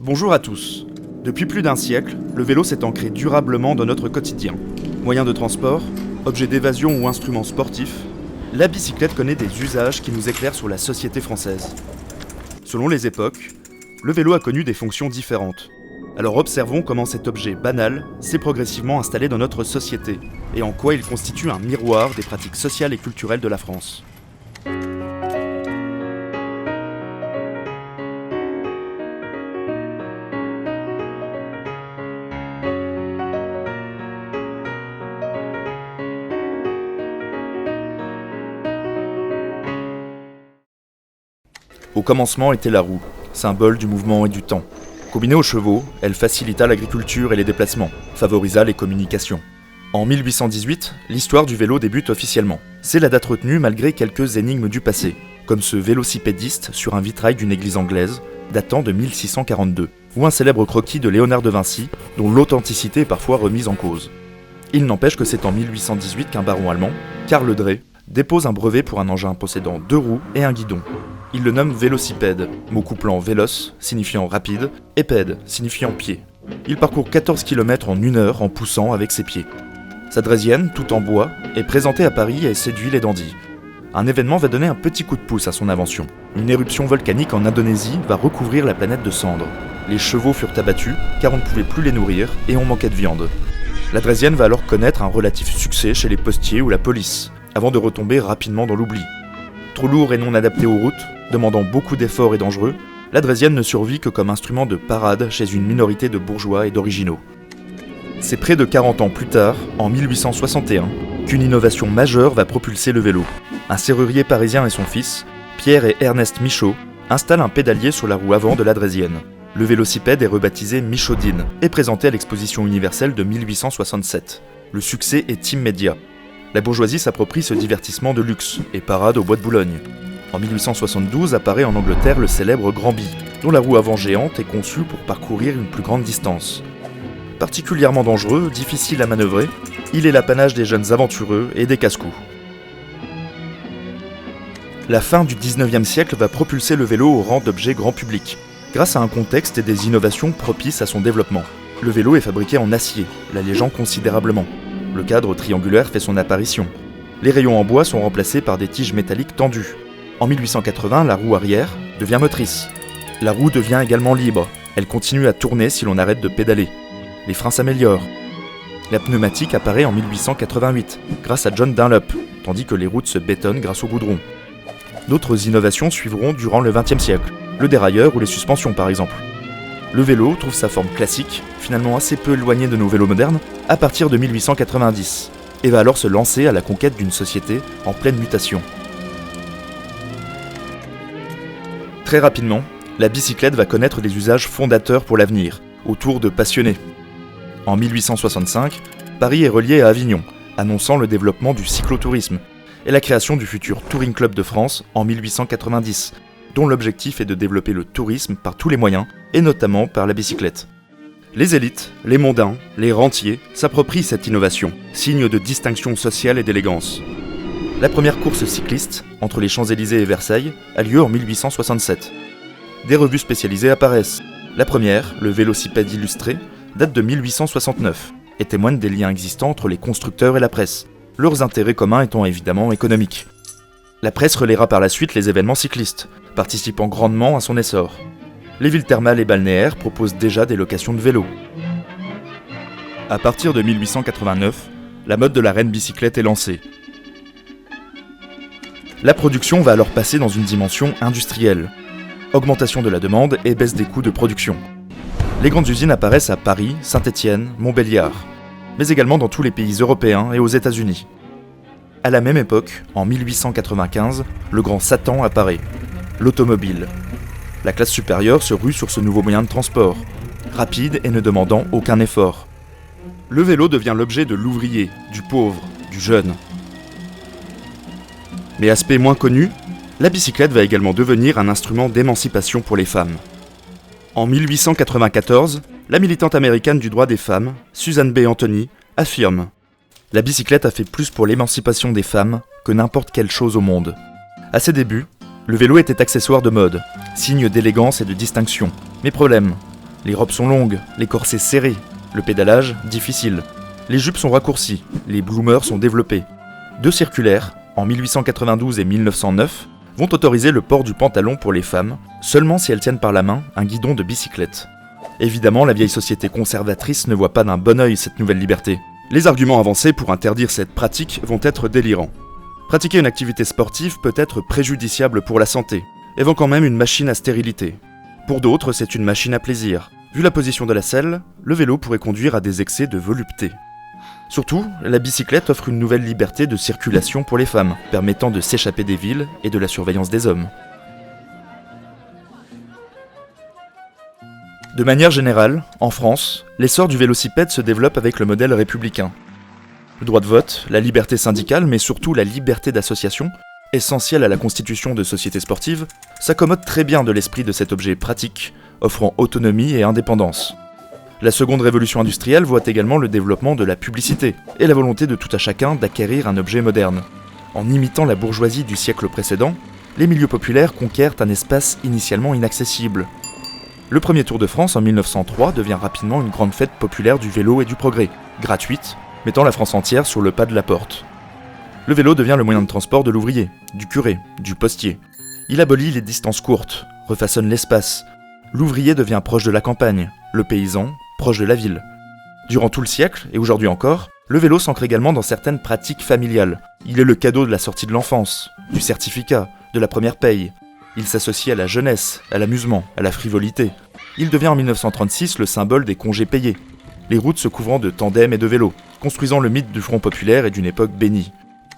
Bonjour à tous. Depuis plus d'un siècle, le vélo s'est ancré durablement dans notre quotidien. Moyen de transport, objet d'évasion ou instrument sportif, la bicyclette connaît des usages qui nous éclairent sur la société française. Selon les époques, le vélo a connu des fonctions différentes. Alors observons comment cet objet banal s'est progressivement installé dans notre société et en quoi il constitue un miroir des pratiques sociales et culturelles de la France. Au commencement était la roue, symbole du mouvement et du temps. Combinée aux chevaux, elle facilita l'agriculture et les déplacements, favorisa les communications. En 1818, l'histoire du vélo débute officiellement. C'est la date retenue malgré quelques énigmes du passé, comme ce vélocipédiste sur un vitrail d'une église anglaise, datant de 1642, ou un célèbre croquis de Léonard de Vinci, dont l'authenticité est parfois remise en cause. Il n'empêche que c'est en 1818 qu'un baron allemand, Karl Dray, dépose un brevet pour un engin possédant 2 roues et un guidon. Il le nomme vélocipède, mot couplant véloce, signifiant rapide, et pède, signifiant pied. Il parcourt 14 km en 1 heure en poussant avec ses pieds. Sa draisienne, toute en bois, est présentée à Paris et séduit les dandys. Un événement va donner un petit coup de pouce à son invention. Une éruption volcanique en Indonésie va recouvrir la planète de cendres. Les chevaux furent abattus car on ne pouvait plus les nourrir et on manquait de viande. La draisienne va alors connaître un relatif succès chez les postiers ou la police, avant de retomber rapidement dans l'oubli. Trop lourd et non adapté aux routes, demandant beaucoup d'efforts et dangereux, la draisienne ne survit que comme instrument de parade chez une minorité de bourgeois et d'originaux. C'est près de 40 ans plus tard, en 1861, qu'une innovation majeure va propulser le vélo. Un serrurier parisien et son fils, Pierre et Ernest Michaud, installent un pédalier sur la roue avant de la draisienne. Le vélocipède est rebaptisé Michaudine et présenté à l'exposition universelle de 1867. Le succès est immédiat. La bourgeoisie s'approprie ce divertissement de luxe et parade au bois de Boulogne. En 1872 apparaît en Angleterre le célèbre Granby, dont la roue avant géante est conçue pour parcourir une plus grande distance. Particulièrement dangereux, difficile à manœuvrer, il est l'apanage des jeunes aventureux et des casse-cous. La fin du 19e siècle va propulser le vélo au rang d'objet grand public, grâce à un contexte et des innovations propices à son développement. Le vélo est fabriqué en acier, l'allégeant considérablement. Le cadre triangulaire fait son apparition. Les rayons en bois sont remplacés par des tiges métalliques tendues. En 1880, la roue arrière devient motrice. La roue devient également libre. Elle continue à tourner si l'on arrête de pédaler. Les freins s'améliorent. La pneumatique apparaît en 1888, grâce à John Dunlop, tandis que les routes se bétonnent grâce au goudron. D'autres innovations suivront durant le XXe siècle, le dérailleur ou les suspensions par exemple. Le vélo trouve sa forme classique, finalement assez peu éloignée de nos vélos modernes, à partir de 1890, et va alors se lancer à la conquête d'une société en pleine mutation. Très rapidement, la bicyclette va connaître des usages fondateurs pour l'avenir, autour de passionnés. En 1865, Paris est relié à Avignon, annonçant le développement du cyclotourisme, et la création du futur Touring Club de France en 1890, dont l'objectif est de développer le tourisme par tous les moyens, et notamment par la bicyclette. Les élites, les mondains, les rentiers s'approprient cette innovation, signe de distinction sociale et d'élégance. La première course cycliste, entre les Champs-Élysées et Versailles, a lieu en 1867. Des revues spécialisées apparaissent. La première, le Vélocipède illustré, date de 1869, et témoigne des liens existants entre les constructeurs et la presse, leurs intérêts communs étant évidemment économiques. La presse relaiera par la suite les événements cyclistes, participant grandement à son essor. Les villes thermales et balnéaires proposent déjà des locations de vélos. À partir de 1889, la mode de la reine bicyclette est lancée. La production va alors passer dans une dimension industrielle. Augmentation de la demande et baisse des coûts de production. Les grandes usines apparaissent à Paris, Saint-Étienne, Montbéliard, mais également dans tous les pays européens et aux États-Unis. À la même époque, en 1895, le grand Satan apparaît, l'automobile. La classe supérieure se rue sur ce nouveau moyen de transport, rapide et ne demandant aucun effort. Le vélo devient l'objet de l'ouvrier, du pauvre, du jeune. Mais aspect moins connu, la bicyclette va également devenir un instrument d'émancipation pour les femmes. En 1894, la militante américaine du droit des femmes, Susan B. Anthony, affirme « La bicyclette a fait plus pour l'émancipation des femmes que n'importe quelle chose au monde. » À ses débuts, le vélo était accessoire de mode, signe d'élégance et de distinction. Mais problème, Les robes sont longues, les corsets serrés, le pédalage difficile. Les jupes sont raccourcies, les bloomers sont développés. Deux circulaires, en 1892 et 1909, vont autoriser le port du pantalon pour les femmes, seulement si elles tiennent par la main un guidon de bicyclette. Évidemment, la vieille société conservatrice ne voit pas d'un bon œil cette nouvelle liberté. Les arguments avancés pour interdire cette pratique vont être délirants. Pratiquer une activité sportive peut être préjudiciable pour la santé, évoquant même une machine à stérilité. Pour d'autres, c'est une machine à plaisir. Vu la position de la selle, le vélo pourrait conduire à des excès de volupté. Surtout, la bicyclette offre une nouvelle liberté de circulation pour les femmes, permettant de s'échapper des villes et de la surveillance des hommes. De manière générale, en France, l'essor du vélocipède se développe avec le modèle républicain. Le droit de vote, la liberté syndicale, mais surtout la liberté d'association, essentielle à la constitution de sociétés sportives, s'accommodent très bien de l'esprit de cet objet pratique, offrant autonomie et indépendance. La seconde révolution industrielle voit également le développement de la publicité et la volonté de tout à chacun d'acquérir un objet moderne. En imitant la bourgeoisie du siècle précédent, les milieux populaires conquièrent un espace initialement inaccessible. Le premier Tour de France en 1903 devient rapidement une grande fête populaire du vélo et du progrès, gratuite, mettant la France entière sur le pas de la porte. Le vélo devient le moyen de transport de l'ouvrier, du curé, du postier. Il abolit les distances courtes, refaçonne l'espace. L'ouvrier devient proche de la campagne, le paysan proche de la ville. Durant tout le siècle, et aujourd'hui encore, le vélo s'ancre également dans certaines pratiques familiales. Il est le cadeau de la sortie de l'enfance, du certificat, de la première paye. Il s'associe à la jeunesse, à l'amusement, à la frivolité. Il devient en 1936 le symbole des congés payés, les routes se couvrant de tandems et de vélos, construisant le mythe du Front populaire et d'une époque bénie.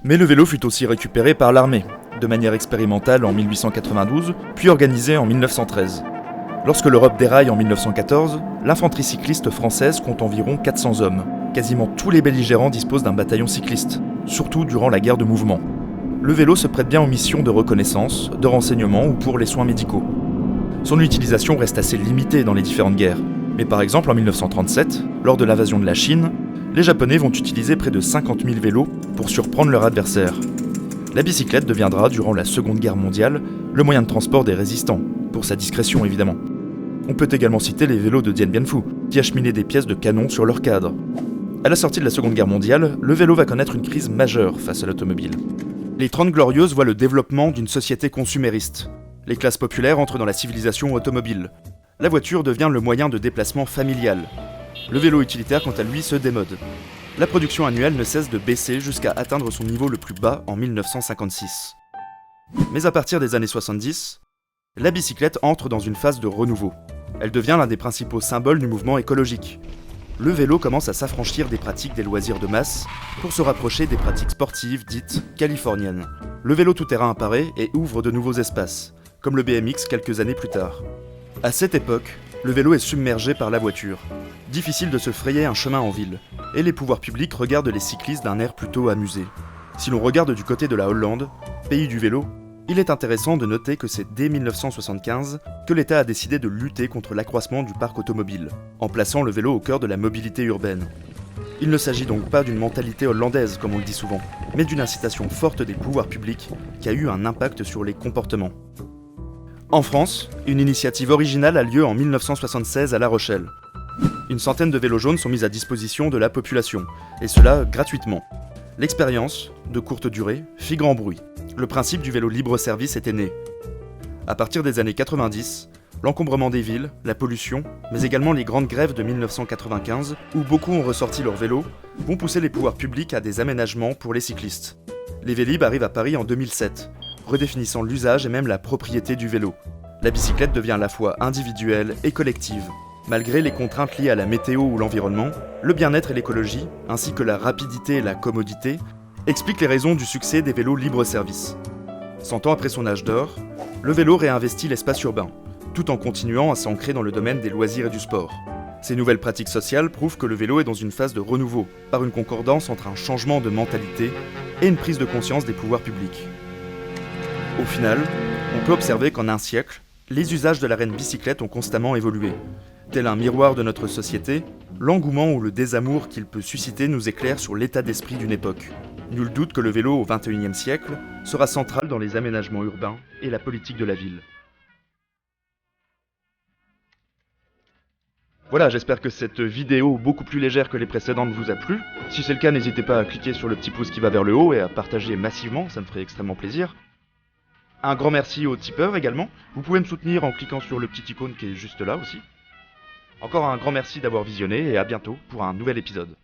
Mais le vélo fut aussi récupéré par l'armée, de manière expérimentale en 1892, puis organisé en 1913. Lorsque l'Europe déraille en 1914, l'infanterie cycliste française compte environ 400 hommes. Quasiment tous les belligérants disposent d'un bataillon cycliste, surtout durant la guerre de mouvement. Le vélo se prête bien aux missions de reconnaissance, de renseignement ou pour les soins médicaux. Son utilisation reste assez limitée dans les différentes guerres. Mais par exemple en 1937, lors de l'invasion de la Chine, les Japonais vont utiliser près de 50 000 vélos pour surprendre leur adversaire. La bicyclette deviendra, durant la Seconde Guerre mondiale, le moyen de transport des résistants, pour sa discrétion évidemment. On peut également citer les vélos de Dien Bien Phu, qui acheminaient des pièces de canon sur leur cadre. À la sortie de la Seconde Guerre mondiale, le vélo va connaître une crise majeure face à l'automobile. Les 30 Glorieuses voient le développement d'une société consumériste. Les classes populaires entrent dans la civilisation automobile. La voiture devient le moyen de déplacement familial. Le vélo utilitaire, quant à lui, se démode. La production annuelle ne cesse de baisser jusqu'à atteindre son niveau le plus bas en 1956. Mais à partir des années 70, la bicyclette entre dans une phase de renouveau. Elle devient l'un des principaux symboles du mouvement écologique. Le vélo commence à s'affranchir des pratiques des loisirs de masse pour se rapprocher des pratiques sportives dites californiennes. Le vélo tout-terrain apparaît et ouvre de nouveaux espaces, comme le BMX quelques années plus tard. À cette époque, le vélo est submergé par la voiture. Difficile de se frayer un chemin en ville, et les pouvoirs publics regardent les cyclistes d'un air plutôt amusé. Si l'on regarde du côté de la Hollande, pays du vélo, il est intéressant de noter que c'est dès 1975 que l'État a décidé de lutter contre l'accroissement du parc automobile, en plaçant le vélo au cœur de la mobilité urbaine. Il ne s'agit donc pas d'une mentalité hollandaise, comme on le dit souvent, mais d'une incitation forte des pouvoirs publics qui a eu un impact sur les comportements. En France, une initiative originale a lieu en 1976 à La Rochelle. Une centaine de vélos jaunes sont mis à disposition de la population, et cela gratuitement. L'expérience, de courte durée, fit grand bruit. Le principe du vélo libre-service était né. À partir des années 90, l'encombrement des villes, la pollution, mais également les grandes grèves de 1995, où beaucoup ont ressorti leur vélo, vont pousser les pouvoirs publics à des aménagements pour les cyclistes. Les Vélib arrivent à Paris en 2007, redéfinissant l'usage et même la propriété du vélo. La bicyclette devient à la fois individuelle et collective. Malgré les contraintes liées à la météo ou l'environnement, le bien-être et l'écologie, ainsi que la rapidité et la commodité, expliquent les raisons du succès des vélos libre-service. 100 ans après son âge d'or, le vélo réinvestit l'espace urbain, tout en continuant à s'ancrer dans le domaine des loisirs et du sport. Ces nouvelles pratiques sociales prouvent que le vélo est dans une phase de renouveau, par une concordance entre un changement de mentalité et une prise de conscience des pouvoirs publics. Au final, on peut observer qu'en un siècle, les usages de la reine bicyclette ont constamment évolué. Tel un miroir de notre société, l'engouement ou le désamour qu'il peut susciter nous éclaire sur l'état d'esprit d'une époque. Nul doute que le vélo au XXIe siècle sera central dans les aménagements urbains et la politique de la ville. Voilà, j'espère que cette vidéo beaucoup plus légère que les précédentes vous a plu. Si c'est le cas, n'hésitez pas à cliquer sur le petit pouce qui va vers le haut et à partager massivement, ça me ferait extrêmement plaisir. Un grand merci aux tipeurs également. Vous pouvez me soutenir en cliquant sur le petit icône qui est juste là aussi. Encore un grand merci d'avoir visionné et à bientôt pour un nouvel épisode.